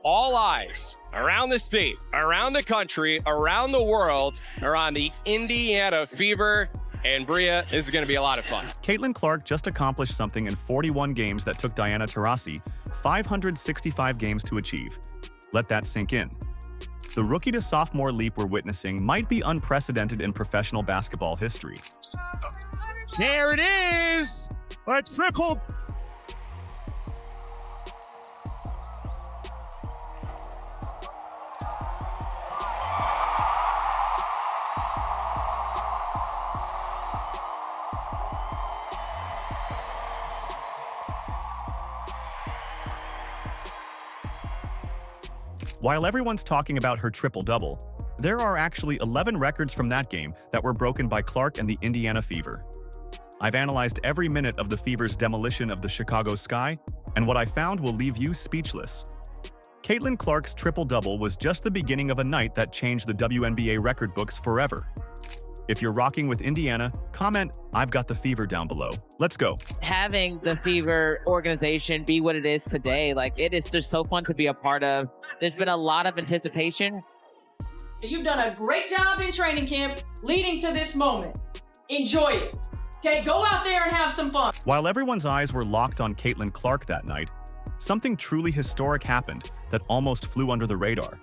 All eyes around the state, around the country, around the world are on the Indiana Fever. And Bria, this is going to be a lot of fun. Caitlin Clark just accomplished something in 41 games that took Diana Taurasi 565 games to achieve. Let that sink in. The rookie to sophomore leap we're witnessing might be unprecedented in professional basketball history. There it is! A triple. While everyone's talking about her triple-double, there are actually 11 records from that game that were broken by Clark and the Indiana Fever. I've analyzed every minute of the Fever's demolition of the Chicago Sky, and what I found will leave you speechless. Caitlin Clark's triple-double was just the beginning of a night that changed the WNBA record books forever. If you're rocking with Indiana, comment, "I've got the Fever" down below. Let's go. Having the Fever organization be what it is today, like, it is just so fun to be a part of. There's been a lot of anticipation. You've done a great job in training camp leading to this moment. Enjoy it. Okay, go out there and have some fun. While everyone's eyes were locked on Caitlin Clark that night, something truly historic happened that almost flew under the radar.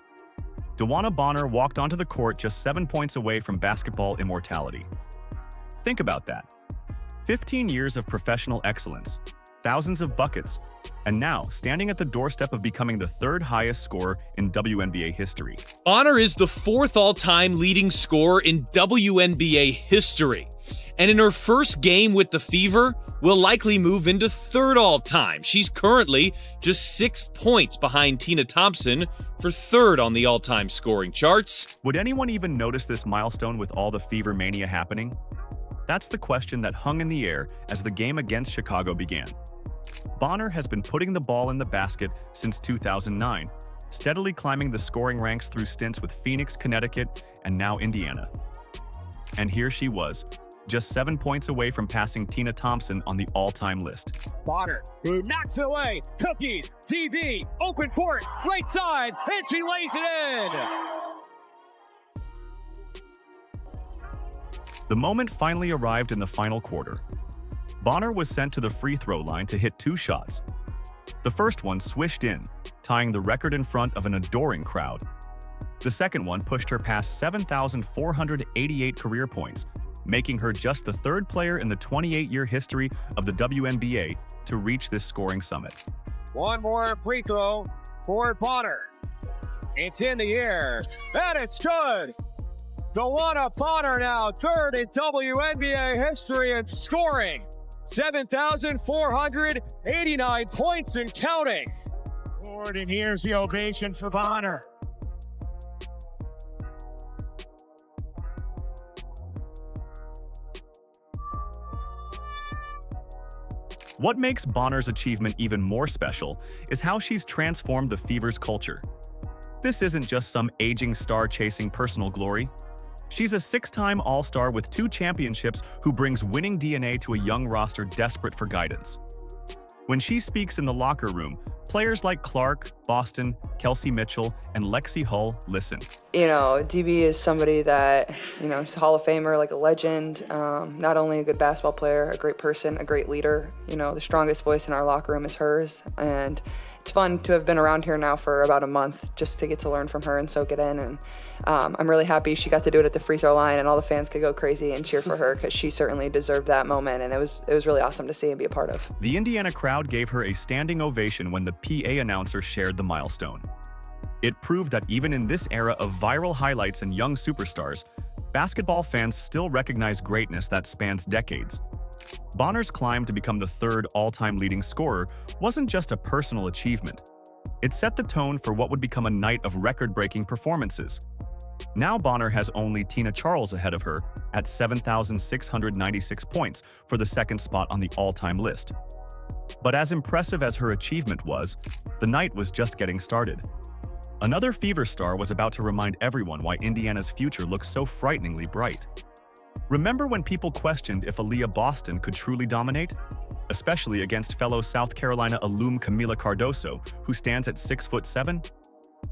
DeWanna Bonner walked onto the court just 7 points away from basketball immortality. Think about that. 15 years of professional excellence, thousands of buckets, and now standing at the doorstep of becoming the third highest scorer in WNBA history. Bonner is the 4th all-time leading scorer in WNBA history. And in her first game with the Fever, will likely move into 3rd all-time. She's currently just 6 points behind Tina Thompson for 3rd on the all-time scoring charts. Would anyone even notice this milestone with all the Fever mania happening? That's the question that hung in the air as the game against Chicago began. Bonner has been putting the ball in the basket since 2009, steadily climbing the scoring ranks through stints with Phoenix, Connecticut, and now Indiana. And here she was, just 7 points away from passing Tina Thompson on the all-time list. Bonner, who knocks it away, cookies, TV, open court, right side, and she lays it in! The moment finally arrived in the final quarter. Bonner was sent to the free throw line to hit 2 shots. The first one swished in, tying the record in front of an adoring crowd. The second one pushed her past 7,488 career points, making her just the 3rd player in the 28-year history of the WNBA to reach this scoring summit. One more free throw for Bonner. It's in the air, and it's good! DeWanna Bonner now 3rd in WNBA history in scoring. 7,489 points and counting. Lord, and here's the ovation for Bonner. What makes Bonner's achievement even more special is how she's transformed the Fever's culture. This isn't just some aging star chasing personal glory. She's a 6-time All-Star with 2 championships who brings winning DNA to a young roster desperate for guidance. When she speaks in the locker room, players like Clark, Boston, Kelsey Mitchell, and Lexi Hull listen. You know, DB is somebody that, you know, she's a Hall of Famer, like a legend, not only a good basketball player, a great person, a great leader. You know, the strongest voice in our locker room is hers, and it's fun to have been around here now for about a month just to get to learn from her and soak it in. And I'm really happy she got to do it at the free throw line and all the fans could go crazy and cheer for her because she certainly deserved that moment, and it was really awesome to see and be a part of. The Indiana crowd gave her a standing ovation when the PA announcer shared the milestone. It proved that even in this era of viral highlights and young superstars, basketball fans still recognize greatness that spans decades. Bonner's climb to become the 3rd all-time leading scorer wasn't just a personal achievement. It set the tone for what would become a night of record-breaking performances. Now Bonner has only Tina Charles ahead of her at 7,696 points for the 2nd spot on the all-time list. But as impressive as her achievement was, the night was just getting started. Another Fever star was about to remind everyone why Indiana's future looks so frighteningly bright. Remember when people questioned if Aaliyah Boston could truly dominate? Especially against fellow South Carolina alum Camila Cardoso, who stands at 6'7"?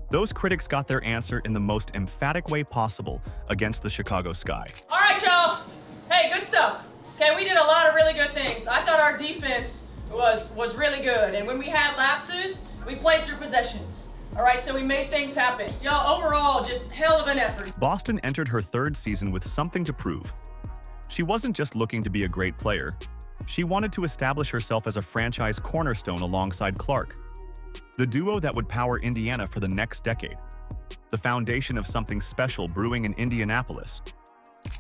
Those critics got their answer in the most emphatic way possible against the Chicago Sky. All right, y'all. Hey, good stuff. Okay, we did a lot of really good things. I thought our defense was really good, and when we had lapses, we played through possessions. All right, so we made things happen. Y'all, overall, just hell of an effort. Boston entered her third season with something to prove. She wasn't just looking to be a great player. She wanted to establish herself as a franchise cornerstone alongside Clark, the duo that would power Indiana for the next decade, the foundation of something special brewing in Indianapolis.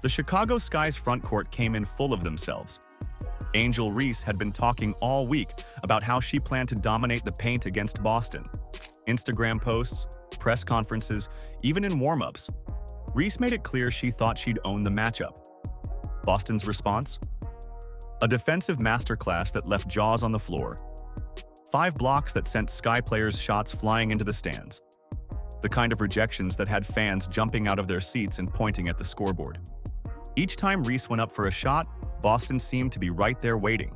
The Chicago Sky's front court came in full of themselves. Angel Reese had been talking all week about how she planned to dominate the paint against Boston. Instagram posts, press conferences, even in warm-ups. Reese made it clear she thought she'd own the matchup. Boston's response? A defensive masterclass that left jaws on the floor. 5 blocks that sent Sky players' shots flying into the stands. The kind of rejections that had fans jumping out of their seats and pointing at the scoreboard. Each time Reese went up for a shot, Boston seemed to be right there waiting.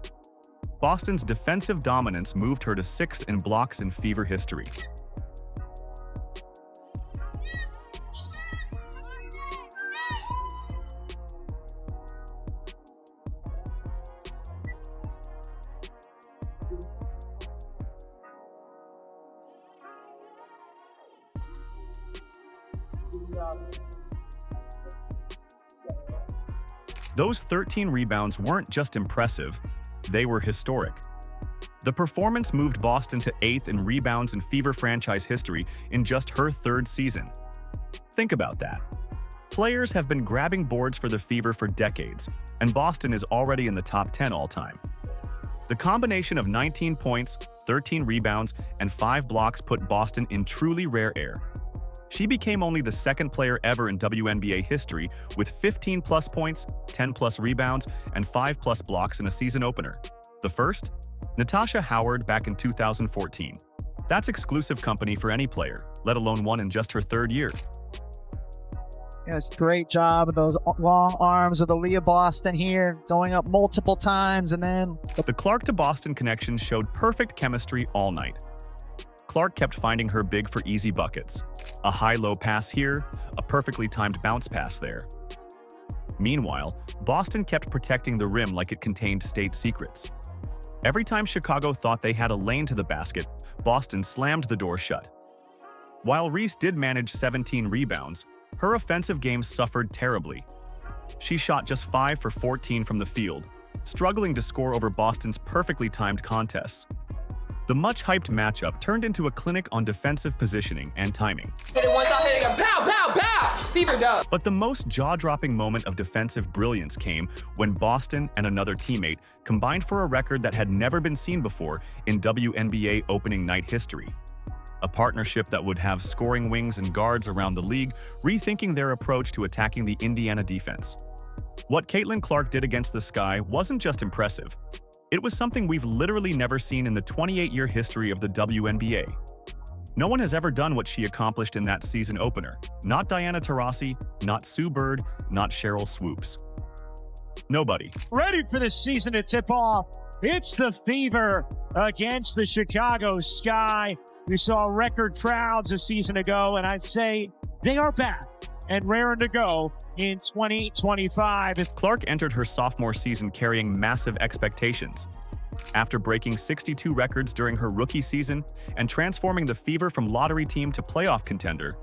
Boston's defensive dominance moved her to 6th in blocks in Fever history. Those 13 rebounds weren't just impressive, they were historic. The performance moved Boston to 8th in rebounds in Fever franchise history in just her 3rd season. Think about that. Players have been grabbing boards for the Fever for decades, and Boston is already in the top 10 all-time. The combination of 19 points, 13 rebounds, and 5 blocks put Boston in truly rare air. She became only the 2nd player ever in WNBA history with 15-plus points, 10-plus rebounds, and 5-plus blocks in a season opener. The first? Natasha Howard back in 2014. That's exclusive company for any player, let alone one in just her 3rd year. Yes, great job of those long arms of the Leah Boston here, going up multiple times, and then... The Clark to Boston connection showed perfect chemistry all night. Clark kept finding her big for easy buckets. A high-low pass here, a perfectly timed bounce pass there. Meanwhile, Boston kept protecting the rim like it contained state secrets. Every time Chicago thought they had a lane to the basket, Boston slammed the door shut. While Reese did manage 17 rebounds, her offensive game suffered terribly. She shot just 5 for 14 from the field, struggling to score over Boston's perfectly timed contests. The much-hyped matchup turned into a clinic on defensive positioning and timing. But the most jaw-dropping moment of defensive brilliance came when Boston and another teammate combined for a record that had never been seen before in WNBA opening night history. A partnership that would have scoring wings and guards around the league rethinking their approach to attacking the Indiana defense. What Caitlin Clark did against the Sky wasn't just impressive. It was something we've literally never seen in the 28-year history of the WNBA. No one has ever done what she accomplished in that season opener. Not Diana Taurasi, not Sue Bird, not Cheryl Swoops. Nobody. Ready for the season to tip off. It's the Fever against the Chicago Sky. We saw record crowds a season ago, and I'd say they are back and raring to go in 2025. Clark entered her sophomore season carrying massive expectations. After breaking 62 records during her rookie season and transforming the Fever from lottery team to playoff contender,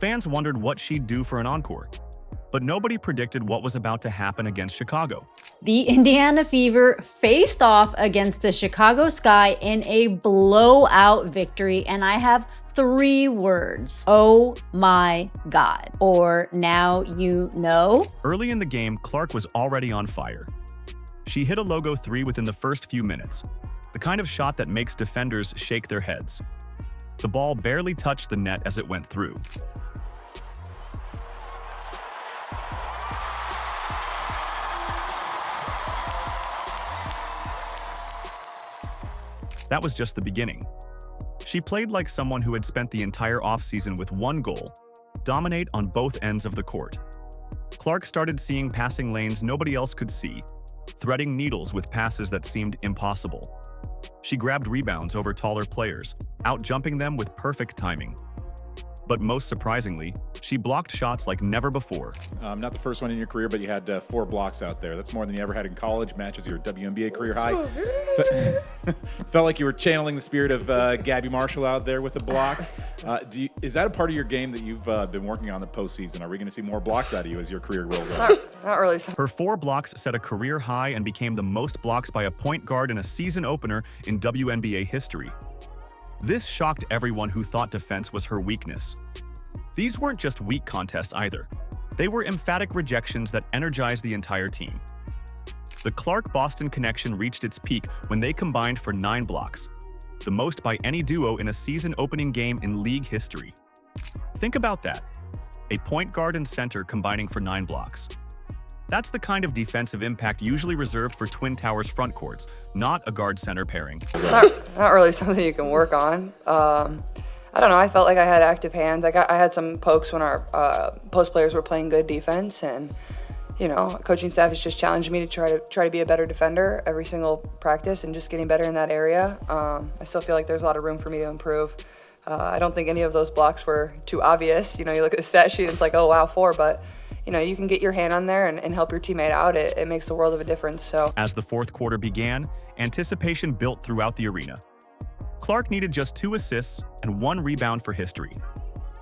fans wondered what she'd do for an encore. But nobody predicted what was about to happen against Chicago. The Indiana Fever faced off against the Chicago Sky in a blowout victory, and I have 3 words. Oh my God. Or now you know. Early in the game, Clark was already on fire. She hit a logo 3 within the first few minutes, the kind of shot that makes defenders shake their heads. The ball barely touched the net as it went through. That was just the beginning. She played like someone who had spent the entire offseason with one goal: dominate on both ends of the court. Clark started seeing passing lanes nobody else could see, threading needles with passes that seemed impossible. She grabbed rebounds over taller players, out-jumping them with perfect timing. But most surprisingly, she blocked shots like never before. Not the first one in your career, but you had 4 blocks out there. That's more than you ever had in college. Matches your WNBA career high. Felt like you were channeling the spirit of Gabby Marshall out there with the blocks. Is that a part of your game that you've been working on the postseason? Are we going to see more blocks out of you as your career rolls on? Not really. Her 4 blocks set a career high and became the most blocks by a point guard in a season opener in WNBA history. This shocked everyone who thought defense was her weakness. These weren't just weak contests either. They were emphatic rejections that energized the entire team. The Clark-Boston connection reached its peak when they combined for 9 blocks, the most by any duo in a season-opening game in league history. Think about that. A point guard and center combining for 9 blocks. That's the kind of defensive impact usually reserved for Twin Towers front courts, not a guard-center pairing. It's not really something you can work on. I don't know. I felt like I had active hands. I had some pokes when our post players were playing good defense, and coaching staff has just challenged me to try to be a better defender every single practice and just getting better in that area. I still feel like there's a lot of room for me to improve. I don't think any of those blocks were too obvious. You look at the stat sheet and it's like, oh wow, 4, but you can get your hand on there and help your teammate out. It makes the world of a difference. So as the fourth quarter began, anticipation built throughout the arena. Clark needed just 2 assists and 1 rebound for history.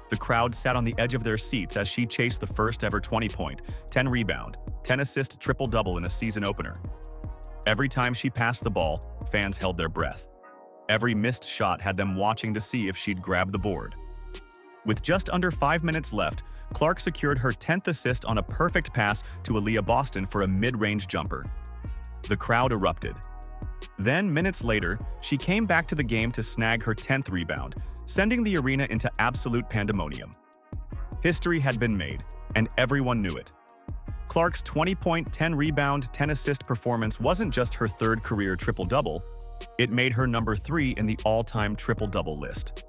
The crowd sat on the edge of their seats as she chased the first ever 20-point, 10-rebound, 10-assist triple-double in a season opener. Every time she passed the ball, fans held their breath. Every missed shot had them watching to see if she'd grab the board. With just under 5 minutes left, Clark secured her 10th assist on a perfect pass to Aaliyah Boston for a mid-range jumper. The crowd erupted. Then, minutes later, she came back to the game to snag her 10th rebound, sending the arena into absolute pandemonium. History had been made, and everyone knew it. Clark's 20-point, 10-rebound, 10-assist performance wasn't just her 3rd career triple-double, it made her number 3 in the all-time triple-double list.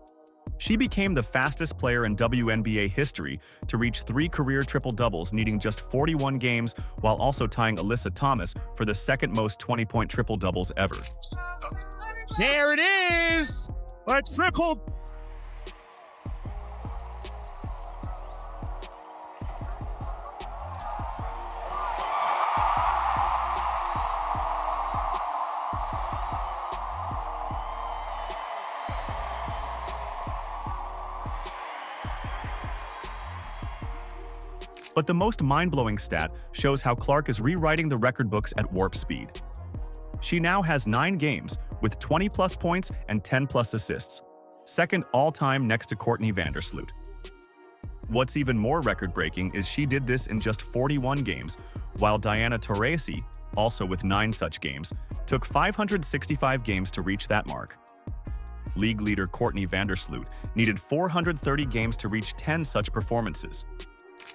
She became the fastest player in WNBA history to reach 3 career triple-doubles, needing just 41 games, while also tying Alyssa Thomas for the 2nd most 20-point triple-doubles ever. There it is! A triple. But the most mind-blowing stat shows how Clark is rewriting the record books at warp speed. She now has 9 games with 20-plus points and 10-plus assists, 2nd all-time next to Courtney Vandersloot. What's even more record-breaking is she did this in just 41 games, while Diana Taurasi, also with 9 such games, took 565 games to reach that mark. League leader Courtney Vandersloot needed 430 games to reach 10 such performances.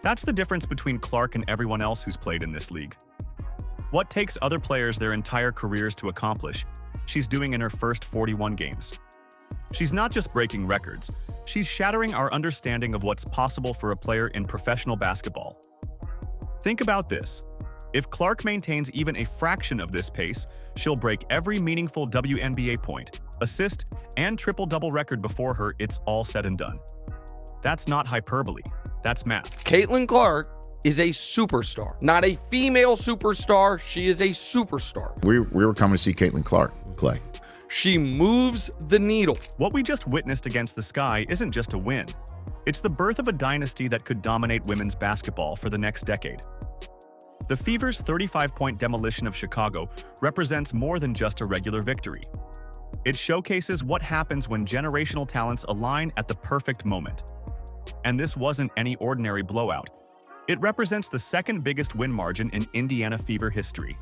That's the difference between Clark and everyone else who's played in this league. What takes other players their entire careers to accomplish, she's doing in her first 41 games. She's not just breaking records, she's shattering our understanding of what's possible for a player in professional basketball. Think about this. If Clark maintains even a fraction of this pace, she'll break every meaningful WNBA point, assist, and triple-double record before her. It's all said and done. That's not hyperbole. That's math. Caitlin Clark is a superstar. Not a female superstar. She is a superstar. We were coming to see Caitlin Clark play. She moves the needle. What we just witnessed against the Sky isn't just a win. It's the birth of a dynasty that could dominate women's basketball for the next decade. The Fever's 35-point demolition of Chicago represents more than just a regular victory. It showcases what happens when generational talents align at the perfect moment. And this wasn't any ordinary blowout. It represents the 2nd biggest win margin in Indiana Fever history.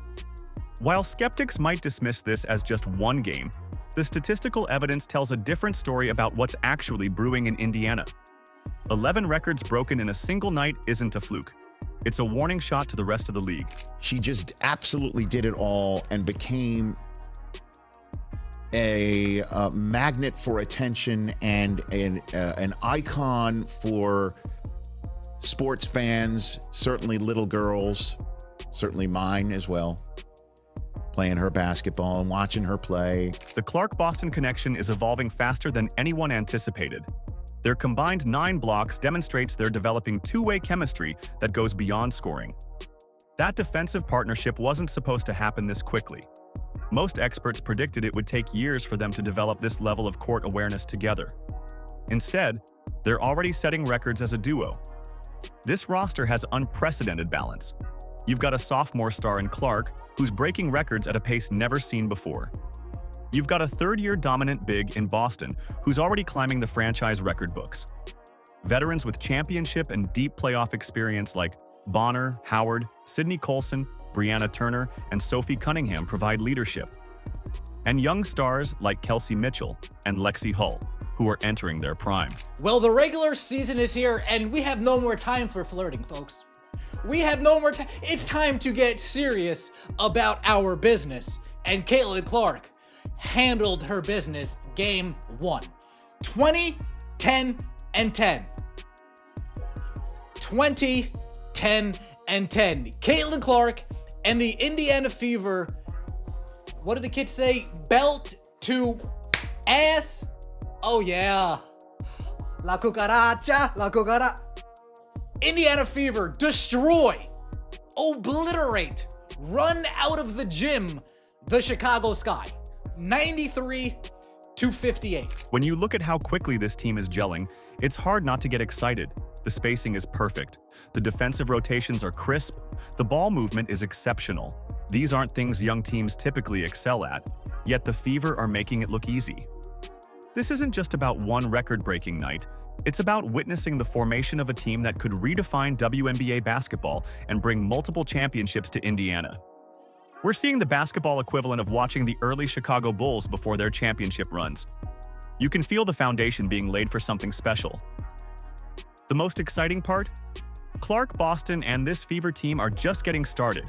While skeptics might dismiss this as just one game, the statistical evidence tells a different story about what's actually brewing in Indiana. 11 records broken in a single night isn't a fluke. It's a warning shot to the rest of the league. She just absolutely did it all and became a magnet for attention and an icon for sports fans, certainly little girls, certainly mine as well, playing her basketball and watching her play. The Clark-Boston connection is evolving faster than anyone anticipated. Their combined 9 blocks demonstrates they're developing two-way chemistry that goes beyond scoring. That defensive partnership wasn't supposed to happen this quickly. Most experts predicted it would take years for them to develop this level of court awareness together. Instead, they're already setting records as a duo. This roster has unprecedented balance. You've got a sophomore star in Clark, who's breaking records at a pace never seen before. You've got a third-year dominant big in Boston, who's already climbing the franchise record books. Veterans with championship and deep playoff experience like Bonner, Howard, Sydney Colson, Brianna Turner, and Sophie Cunningham provide leadership. And young stars like Kelsey Mitchell and Lexi Hull, who are entering their prime. Well, the regular season is here, and we have no more time for flirting, folks. We have no more time. It's time to get serious about our business. And Caitlin Clark handled her business game 1. 20, 10, and 10. 20, 10, and 10. Caitlin Clark and the Indiana Fever, what did the kids say? Belt to ass. Oh yeah. La cucaracha, la cucaracha. Indiana Fever destroy, obliterate, run out of the gym the Chicago Sky. 93-58. When you look at how quickly this team is gelling, it's hard not to get excited. The spacing is perfect. The defensive rotations are crisp. The ball movement is exceptional. These aren't things young teams typically excel at, yet the Fever are making it look easy. This isn't just about one record-breaking night. It's about witnessing the formation of a team that could redefine WNBA basketball and bring multiple championships to Indiana. We're seeing the basketball equivalent of watching the early Chicago Bulls before their championship runs. You can feel the foundation being laid for something special. The most exciting part? Clark, Boston, and this Fever team are just getting started,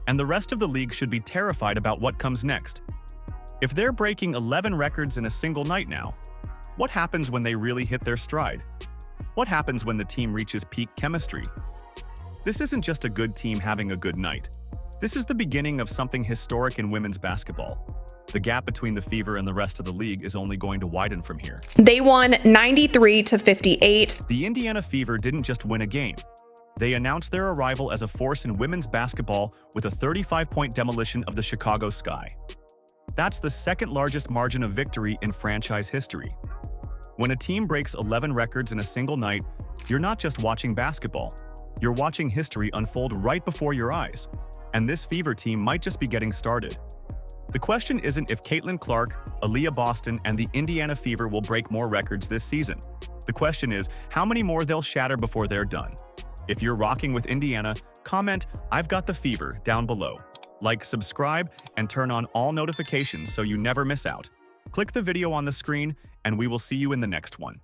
and the rest of the league should be terrified about what comes next. If they're breaking 11 records in a single night now, what happens when they really hit their stride? What happens when the team reaches peak chemistry? This isn't just a good team having a good night. This is the beginning of something historic in women's basketball. The gap between the Fever and the rest of the league is only going to widen from here. They won 93-58. The Indiana Fever didn't just win a game. They announced their arrival as a force in women's basketball with a 35-point demolition of the Chicago Sky. That's the second largest margin of victory in franchise history. When a team breaks 11 records in a single night, you're not just watching basketball. You're watching history unfold right before your eyes. And this Fever team might just be getting started. The question isn't if Caitlin Clark, Aaliyah Boston, and the Indiana Fever will break more records this season. The question is how many more they'll shatter before they're done. If you're rocking with Indiana, comment, "I've got the Fever," down below. Like, subscribe, and turn on all notifications so you never miss out. Click the video on the screen, and we will see you in the next one.